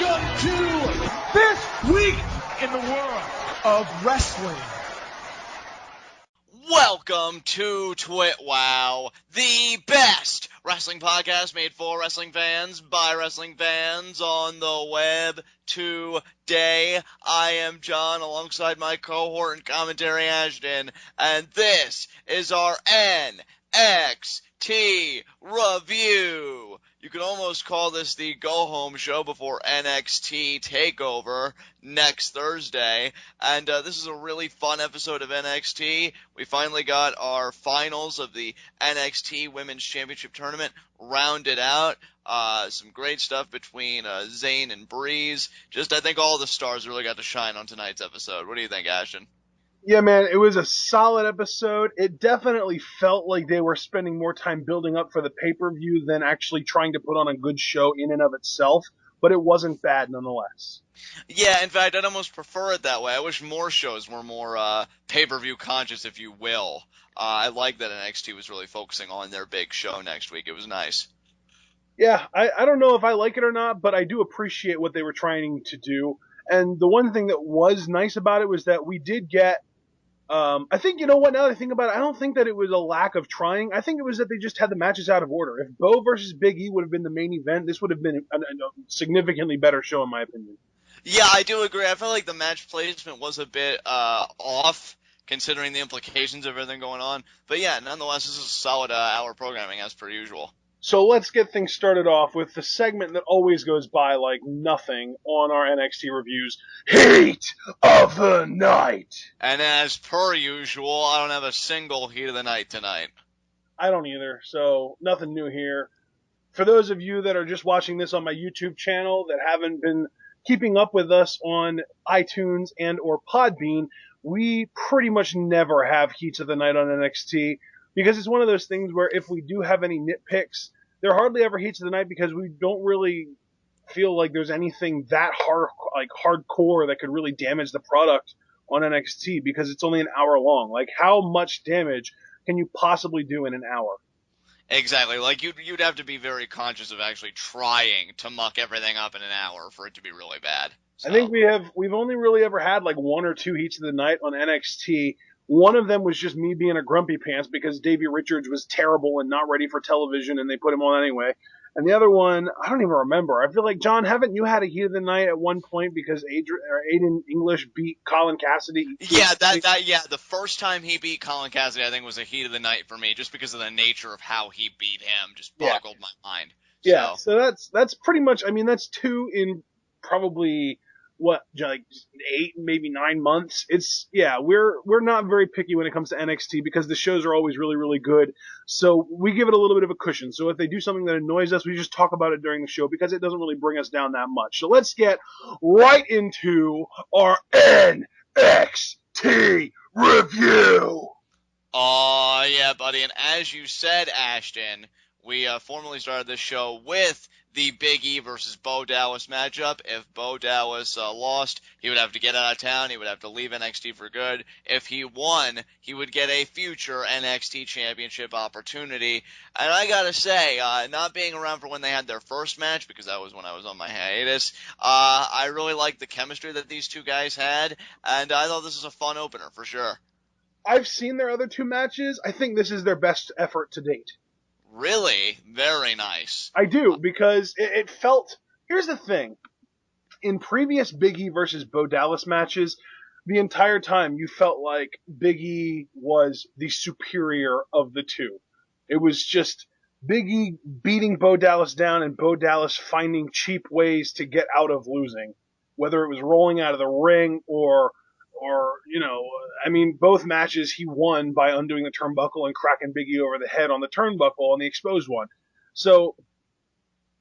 Welcome to this week in the world of wrestling. Welcome to TWitWoW, the best wrestling podcast made for wrestling fans by wrestling fans on the web today. I am John alongside my cohort and commentary Ashton, and this is our NXT review. You could almost call this the go-home show before NXT TakeOver next Thursday. And this is a really fun episode of NXT. We finally got our finals of the NXT Women's Championship Tournament rounded out. Some great stuff between Zayn and Breeze. I think all the stars really got to shine on tonight's episode. What do you think, Ashton? Yeah, man, it was a solid episode. It definitely felt like they were spending more time building up for the pay-per-view than actually trying to put on a good show in and of itself, but it wasn't bad nonetheless. Yeah, in fact, I'd almost prefer it that way. I wish more shows were more pay-per-view conscious, if you will. I like that NXT was really focusing on their big show next week. It was nice. Yeah, I don't know if I like it or not, but I do appreciate what they were trying to do. And the one thing that was nice about it was that we did get I think, you know what, now that I think about it, I don't think that it was a lack of trying. I think it was that they just had the matches out of order. If Bo versus Big E would have been the main event, this would have been a significantly better show, in my opinion. Yeah, I do agree. I felt like the match placement was a bit off, considering the implications of everything going on. But yeah, nonetheless, this is a solid hour programming, as per usual. So let's get things started off with the segment that always goes by like nothing on our NXT reviews, Heat of the Night. And as per usual, I don't have a single Heat of the Night tonight. I don't either, so nothing new here. For those of you that are just watching this on my YouTube channel that haven't been keeping up with us on iTunes and or Podbean, we pretty much never have Heats of the Night on NXT. Because it's one of those things where if we do have any nitpicks, they're hardly ever Heats of the Night because we don't really feel like there's anything that hardcore that could really damage the product on NXT because it's only an hour long. Like, how much damage can you possibly do in an hour? Exactly. Like, you'd have to be very conscious of actually trying to muck everything up in an hour for it to be really bad. So. I think we've only really ever had like one or two Heats of the Night on NXT. One of them was just me being a grumpy pants because Davey Richards was terrible and not ready for television, and they put him on anyway. And the other one, I don't even remember. I feel like, John, haven't you had a Heat of the Night at one point because Aiden English beat Colin Cassidy? Yeah, the first time he beat Colin Cassidy, I think, was a Heat of the Night for me, just because of the nature of how he beat him. Just boggled my mind. Yeah, so that's pretty much, I mean, that's two in probably... like 8, maybe 9 months. We're not very picky when it comes to NXT because the shows are always really, really good. So we give it a little bit of a cushion. So if they do something that annoys us, we just talk about it during the show because it doesn't really bring us down that much. So let's get right into our NXT review. Oh, yeah, buddy. And as you said, Ashton, we formally started this show with the Big E versus Bo Dallas matchup. If Bo Dallas lost, he would have to get out of town. He would have to leave NXT for good. If he won, he would get a future NXT championship opportunity. And I gotta say, not being around for when they had their first match, because that was when I was on my hiatus, I really liked the chemistry that these two guys had, and I thought this was a fun opener for sure. I've seen their other two matches. I think this is their best effort to date. Really? Very nice. I do, because it felt... Here's the thing. In previous Big E versus Bo Dallas matches, the entire time you felt like Big E was the superior of the two. It was just Big E beating Bo Dallas down and Bo Dallas finding cheap ways to get out of losing. Whether it was rolling out of the ring or both matches he won by undoing the turnbuckle and cracking Big E over the head on the turnbuckle on the exposed one. So,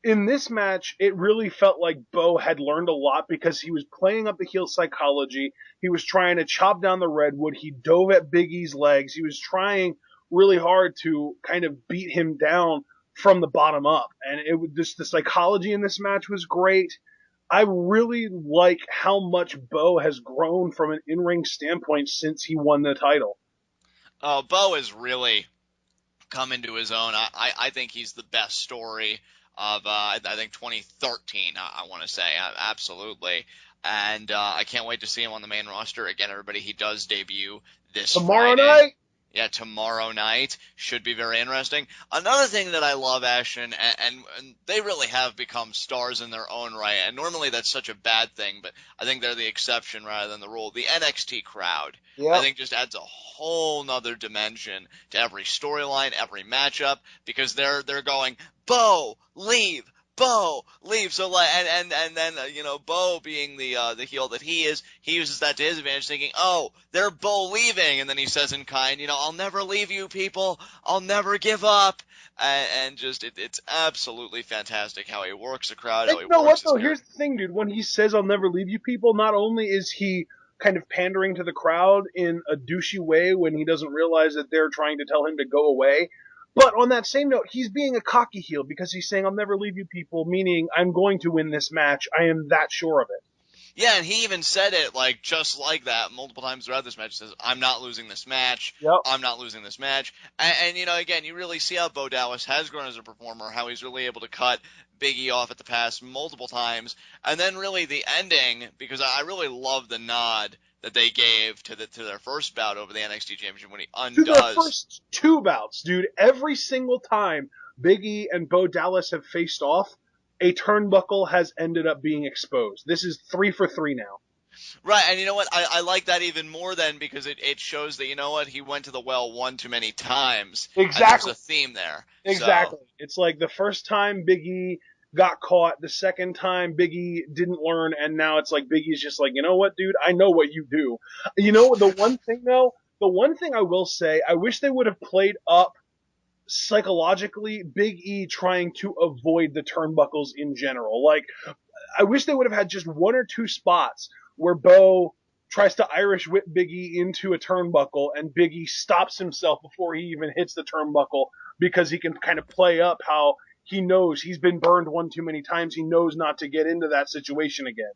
in this match, it really felt like Bo had learned a lot because he was playing up the heel psychology. He was trying to chop down the redwood. He dove at Big E's legs. He was trying really hard to kind of beat him down from the bottom up. And it was just the psychology in this match was great. I really like how much Bo has grown from an in-ring standpoint since he won the title. Bo has really come into his own. I think he's the best story of I think 2013. I want to say absolutely, and I can't wait to see him on the main roster again. Everybody, he does debut this Tomorrow Friday. night? Yeah, tomorrow night should be very interesting. Another thing that I love, Ashton, and they really have become stars in their own right. And normally that's such a bad thing, but I think they're the exception rather than the rule. The NXT crowd, I Yep. think, just adds a whole nother dimension to every storyline, every matchup, because they're going, Bo, leave. Bo, leave. So like, and then Bo being the heel that he is, he uses that to his advantage, thinking, oh, they're Bo leaving, and then he says in kind, I'll never leave you, people. I'll never give up. And just it's absolutely fantastic how he works the crowd, And how he you know what, works his though? character. Here's the thing, dude. When he says, I'll never leave you people, not only is he kind of pandering to the crowd in a douchey way when he doesn't realize that they're trying to tell him to go away, but on that same note, he's being a cocky heel because he's saying, I'll never leave you people, meaning I'm going to win this match. I am that sure of it. Yeah, and he even said it just like that multiple times throughout this match. He says, I'm not losing this match. Yep. I'm not losing this match. And again, you really see how Bo Dallas has grown as a performer, how he's really able to cut Big E off at the pass multiple times. And then really the ending, because I really love the nod that they gave to their first bout over the NXT Championship when he To their undoes. first two bouts, dude. Every single time Big E and Bo Dallas have faced off, a turnbuckle has ended up being exposed. This is 3 for 3 now. Right, and you know what? I like that even more then because it shows that, he went to the well one too many times. Exactly. And there's a theme there. Exactly. So, It's like the first time Big E got caught, the second time Big E didn't learn, and now it's like Big E's just like, you know what, dude? I know what you do. The one thing, though, the one thing I will say, I wish they would have played up psychologically Big E trying to avoid the turnbuckles in general. Like, I wish they would have had just one or two spots where Bo tries to Irish whip Big E into a turnbuckle and Big E stops himself before he even hits the turnbuckle because he can kind of play up how he knows he's been burned one too many times. He knows not to get into that situation again.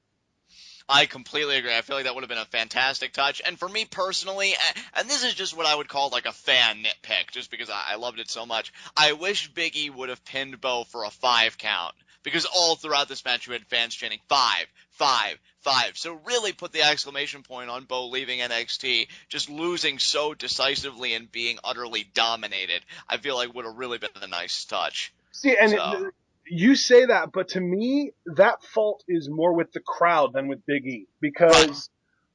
I completely agree. I feel like that would have been a fantastic touch. And for me personally, and this is just what I would call like a fan nitpick, just because I loved it so much, I wish Big E would have pinned Bo for a 5 count. Because all throughout this match you had fans chanting 5, 5, 5. So really put the exclamation point on Bo leaving NXT, just losing so decisively and being utterly dominated. I feel like would have really been a nice touch. See, and you say that, but to me, that fault is more with the crowd than with Big E. Because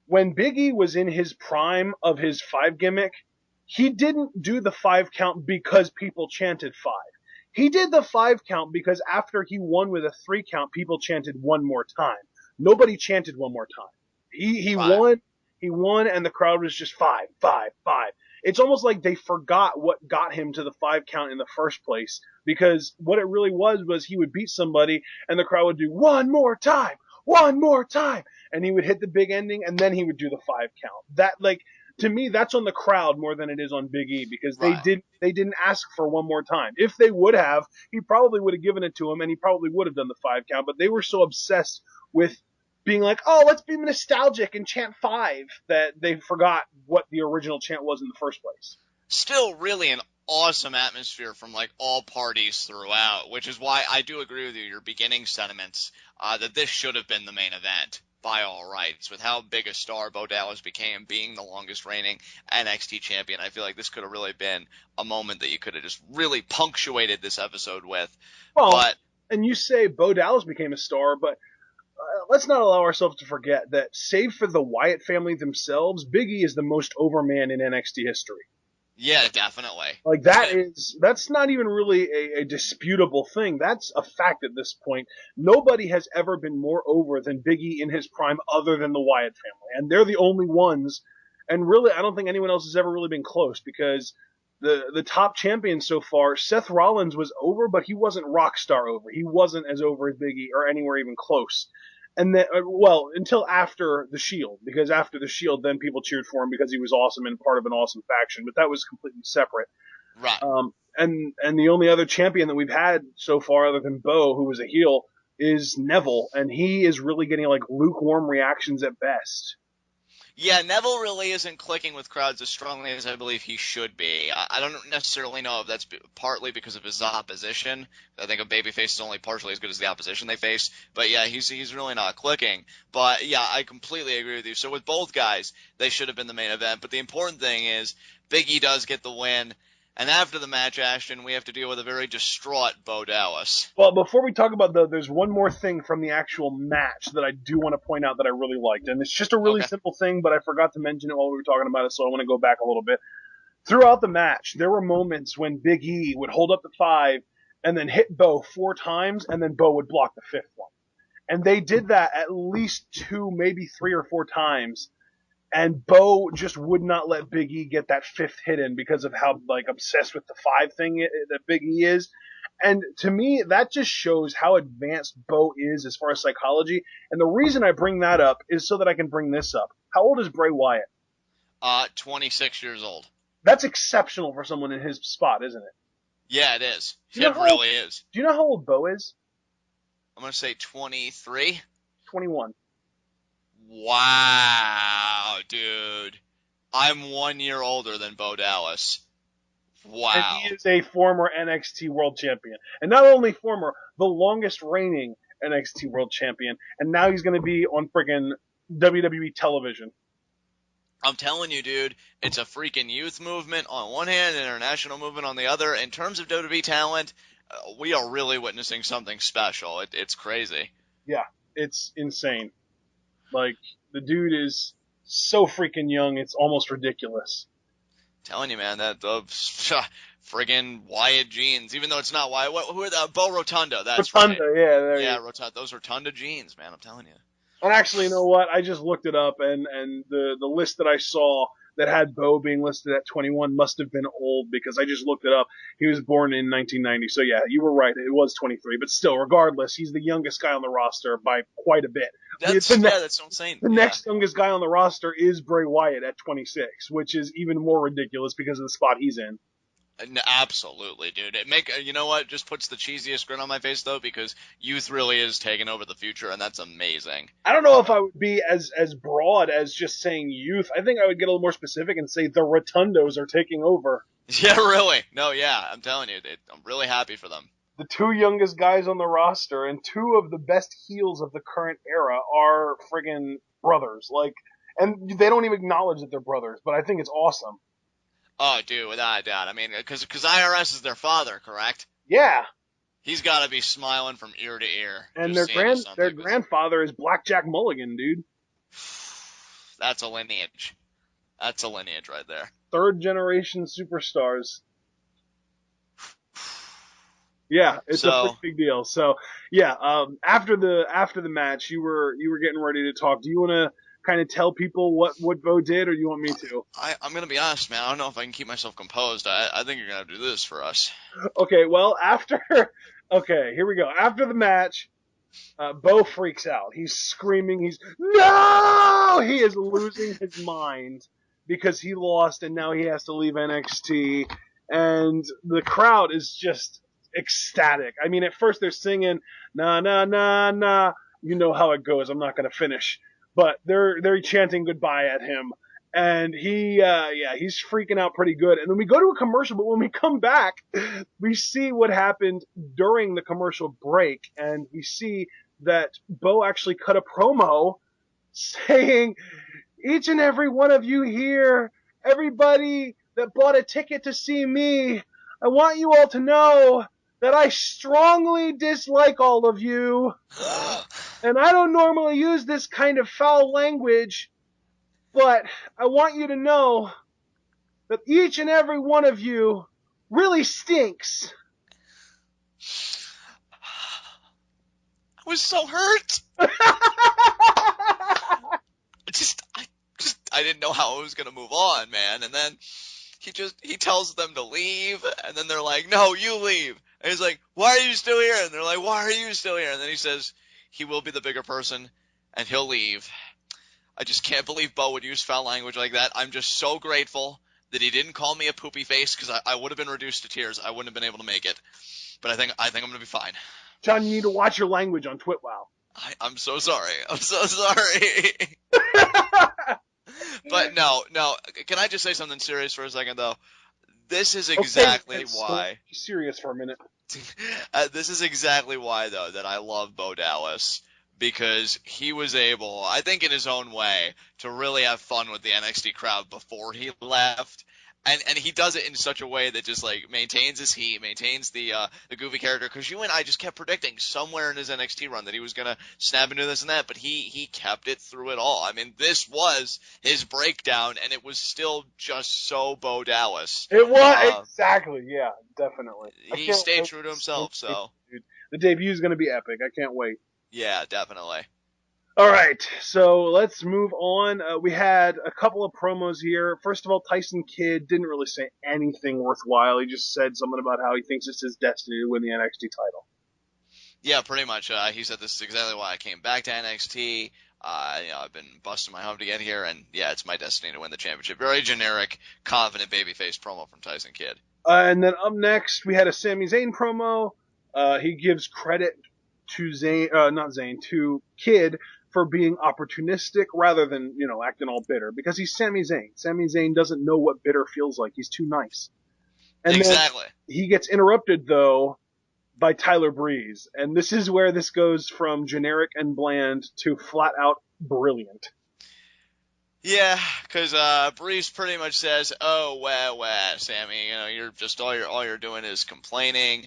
when Big E was in his prime of his 5 gimmick, he didn't do the 5 count because people chanted 5. He did the 5 count because after he won with a 3 count, people chanted one more time. Nobody chanted one more time. He won, and the crowd was just 5, 5, 5. It's almost like they forgot what got him to the 5 count in the first place, because what it really was he would beat somebody and the crowd would do one more time, and he would hit the big ending and then he would do the 5 count. That, like, to me, that's on the crowd more than it is on Big E, because they didn't ask for one more time. If they would have, he probably would have given it to him and he probably would have done the 5 count, but they were so obsessed with being like, oh, let's be nostalgic and chant 5, that they forgot what the original chant was in the first place. Still really an awesome atmosphere from like all parties throughout, which is why I do agree with you, your beginning sentiments, that this should have been the main event by all rights. With how big a star Bo Dallas became, being the longest reigning NXT champion, I feel like this could have really been a moment that you could have just really punctuated this episode with. Well, and you say Bo Dallas became a star, but let's not allow ourselves to forget that, save for the Wyatt family themselves, Big E is the most over man in NXT history. Yeah, definitely. Like, that's not even really a disputable thing. That's a fact at this point. Nobody has ever been more over than Big E in his prime other than the Wyatt family. And they're the only ones. And really, I don't think anyone else has ever really been close, because the top champion so far, Seth Rollins, was over, but he wasn't Rockstar over. He wasn't as over as Big E or anywhere even close. And then, until after the Shield, because after the Shield, then people cheered for him because he was awesome and part of an awesome faction, but that was completely separate. Right. And the only other champion that we've had so far, other than Bo, who was a heel, is Neville, and he is really getting like lukewarm reactions at best. Yeah, Neville really isn't clicking with crowds as strongly as I believe he should be. I don't necessarily know if that's partly because of his opposition. I think a babyface is only partially as good as the opposition they face. But yeah, he's really not clicking. But yeah, I completely agree with you. So with both guys, they should have been the main event. But the important thing is Big E does get the win. And after the match, Ashton, we have to deal with a very distraught Bo Dallas. Well, before we talk about there's one more thing from the actual match that I do want to point out that I really liked. And it's just a really simple thing, but I forgot to mention it while we were talking about it, so I want to go back a little bit. Throughout the match, there were moments when Big E would hold up the 5 and then hit Bo 4 times, and then Bo would block the 5th one. And they did that at least 2, maybe 3 or 4 times. And Bo just would not let Big E get that 5th hit in because of how obsessed with the 5 thing that Big E is. And to me, that just shows how advanced Bo is as far as psychology. And the reason I bring that up is so that I can bring this up. How old is Bray Wyatt? 26 years old. That's exceptional for someone in his spot, isn't it? Yeah, it is. It really is. Do you know how old Bo is? I'm going to say 23. 21. Wow, dude. I'm 1 year older than Bo Dallas. Wow. And he is a former NXT World Champion. And not only former, the longest reigning NXT World Champion. And now he's going to be on friggin' WWE television. I'm telling you, dude, it's a freaking youth movement on one hand, an international movement on the other. In terms of WWE talent, we are really witnessing something special. It's crazy. Yeah, it's insane. The dude is so freaking young, it's almost ridiculous. Telling you, man, that friggin' Wyatt jeans, even though it's not Wyatt. Who are the Bo Rotunda? That's Rotunda, right. yeah, Rotunda. Those Rotunda jeans, man. I'm telling you. And actually, you know what? I just looked it up, and the list that I saw that had Bo being listed at 21 must have been old because I just looked it up. He was born in 1990, so yeah, you were right. It was 23, but still, regardless, he's the youngest guy on the roster by quite a bit. That's insane. The next youngest guy on the roster is Bray Wyatt at 26, which is even more ridiculous because of the spot he's in. Absolutely, dude. You know what? Just puts the cheesiest grin on my face though, because youth really is taking over the future, and that's amazing. I don't know if I would be as broad as just saying youth. I think I would get a little more specific and say the Rotundos are taking over. Yeah, really. No, yeah, I'm telling you, I'm really happy for them. The 2 youngest guys on the roster and 2 of the best heels of the current era are friggin' brothers. And they don't even acknowledge that they're brothers, but I think it's awesome. Oh, dude, without a doubt. I mean, because IRS is their father, correct? Yeah. He's got to be smiling from ear to ear. And their grandfather is Blackjack Mulligan, dude. That's a lineage. That's a lineage right there. 3rd generation superstars. Yeah, it's a pretty big deal. So, yeah, after the match, you were getting ready to talk. Do you want to kind of tell people what Bo did, or do you want me to? I'm going to be honest, man. I don't know if I can keep myself composed. I think you're going to have to do this for us. Okay, well, okay, here we go. After the match, Bo freaks out. He's screaming. No! He is losing his mind because he lost and now he has to leave NXT. And the crowd is just ecstatic. I mean, at first they're singing, na, na, na, na. You know how it goes. I'm not going to finish. But they're chanting goodbye at him, and he's freaking out pretty good. And then we go to a commercial, but when we come back, we see what happened during the commercial break, and we see that Bo actually cut a promo saying, each and every one of you here, everybody that bought a ticket to see me, I want you all to know that I strongly dislike all of you. And I don't normally use this kind of foul language, but I want you to know that each and every one of you really stinks. I was so hurt. I didn't know how I was gonna move on, man. And then he tells them to leave, and then they're like, "No, you leave." And he's like, "Why are you still here?" And they're like, "Why are you still here?" And then he says, he will be the bigger person, and he'll leave. I just can't believe Bo would use foul language like that. I'm just so grateful that he didn't call me a poopy face, because I would have been reduced to tears. I wouldn't have been able to make it. But I think I'm going to be fine. John, you need to watch your language on TWitWoW. I'm so sorry. I'm so sorry. But no. Can I just say something serious for a second, though? This is Okay, exactly why. be serious for a minute. This is exactly why, though, that I love Bo Dallas. Because he was able, I think in his own way, to really have fun with the NXT crowd before he left. And he does it in such a way that just like maintains his heat, maintains the goofy character. Because you and I just kept predicting somewhere in his NXT run that he was gonna snap into this and that, but he kept it through it all. I mean, this was his breakdown, and it was still just so Bo Dallas. It was exactly, yeah, definitely. He stayed true to himself, so dude. The debut is going to be epic. I can't wait. yeah, definitely. All right, so let's move on. We had a couple of promos here. First of all, Tyson Kidd didn't really say anything worthwhile. He just said something about how he thinks it's his destiny to win the NXT title. Yeah, pretty much. He said this is exactly why I came back to NXT. I've been busting my home to get here, and yeah, it's my destiny to win the championship. Very generic, confident babyface promo from Tyson Kidd. And then up next, we had a Sami Zayn promo. He gives credit to to Kidd for being opportunistic rather than, acting all bitter, because he's Sami Zayn. Sami Zayn doesn't know what bitter feels like. He's too nice. And exactly. Then he gets interrupted, though, by Tyler Breeze. And this is where this goes from generic and bland to flat out brilliant. Yeah, because Breeze pretty much says, "Oh, well, Sammy, you're just all you're doing is complaining."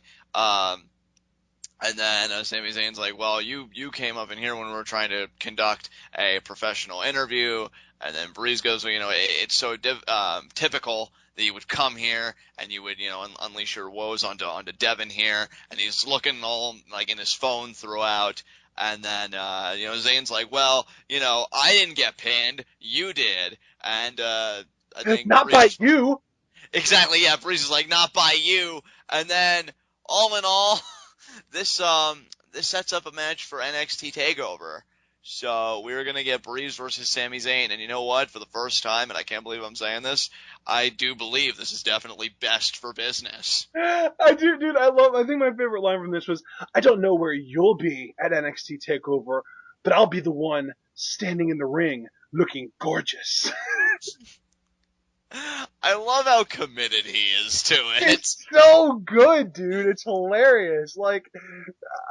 And then Sami Zayn's like, "Well, you came up in here when we were trying to conduct a professional interview." And then Breeze goes, "Well, it's so typical that you would come here and you would, unleash your woes onto Devin here." And he's looking all like in his phone throughout. And then, Zayn's like, "Well, I didn't get pinned. You did." And I think not Breeze by you. Exactly, yeah. Breeze is like, "Not by you." And then, all in all, this sets up a match for NXT Takeover. So we're gonna get Breeze versus Sami Zayn, and you know what? For the first time, and I can't believe I'm saying this, I do believe this is definitely best for business. I do, dude. I think my favorite line from this was, "I don't know where you'll be at NXT Takeover, but I'll be the one standing in the ring looking gorgeous." I love how committed he is to it. It's so good, dude. It's hilarious. Like,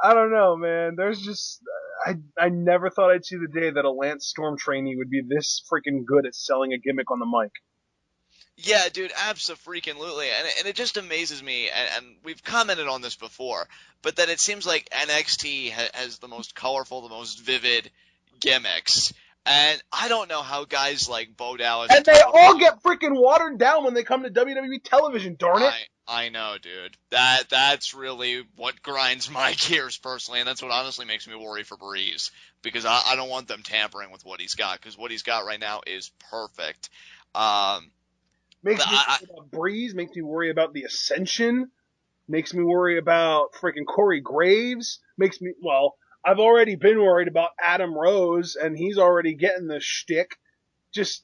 I don't know, man. There's just, I never thought I'd see the day that a Lance Storm trainee would be this freaking good at selling a gimmick on the mic. Yeah, dude, abso-freaking-lutely. And it just amazes me, and we've commented on this before, but that it seems like NXT has the most colorful, the most vivid gimmicks. And I don't know how guys like Bo Dallas... And they all get freaking watered down when they come to WWE television, darn it! I know, dude. That's really what grinds my gears, personally, and that's what honestly makes me worry for Breeze. Because I don't want them tampering with what he's got, because what he's got right now is perfect. Makes me worry about Breeze, makes me worry about the Ascension, makes me worry about freaking Corey Graves, I've already been worried about Adam Rose, and he's already getting the shtick. Just,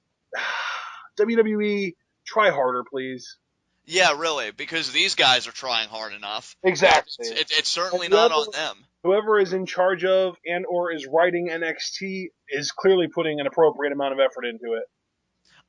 WWE, try harder, please. Yeah, really, because these guys are trying hard enough. Exactly. It's certainly not on them. Whoever is in charge of and or is writing NXT is clearly putting an appropriate amount of effort into it.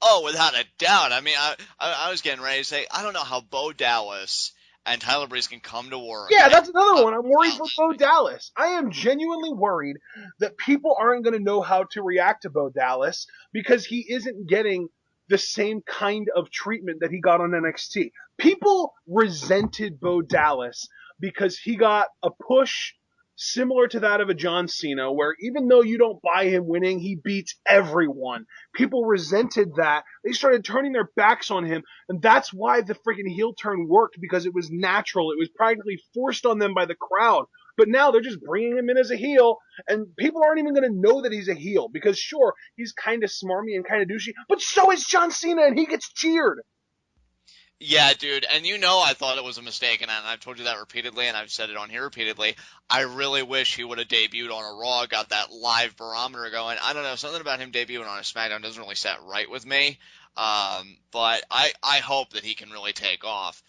Oh, without a doubt. I mean, I was getting ready to say, I don't know how Bo Dallas and Tyler Breeze can come to work. Yeah, that's another one. I'm worried for Bo Dallas. I am genuinely worried that people aren't going to know how to react to Bo Dallas because he isn't getting the same kind of treatment that he got on NXT. People resented Bo Dallas because he got a push similar to that of a John Cena, where even though you don't buy him winning, he beats everyone. People resented that. They started turning their backs on him, and that's why the freaking heel turn worked, because it was natural. It was practically forced on them by the crowd. But now they're just bringing him in as a heel, and people aren't even going to know that he's a heel, because sure, he's kind of smarmy and kind of douchey, but so is John Cena, and he gets cheered. Yeah, dude, and I thought it was a mistake, and I've told you that repeatedly, and I've said it on here repeatedly. I really wish he would have debuted on a Raw, got that live barometer going. I don't know, something about him debuting on a SmackDown doesn't really set right with me, but I hope that he can really take off.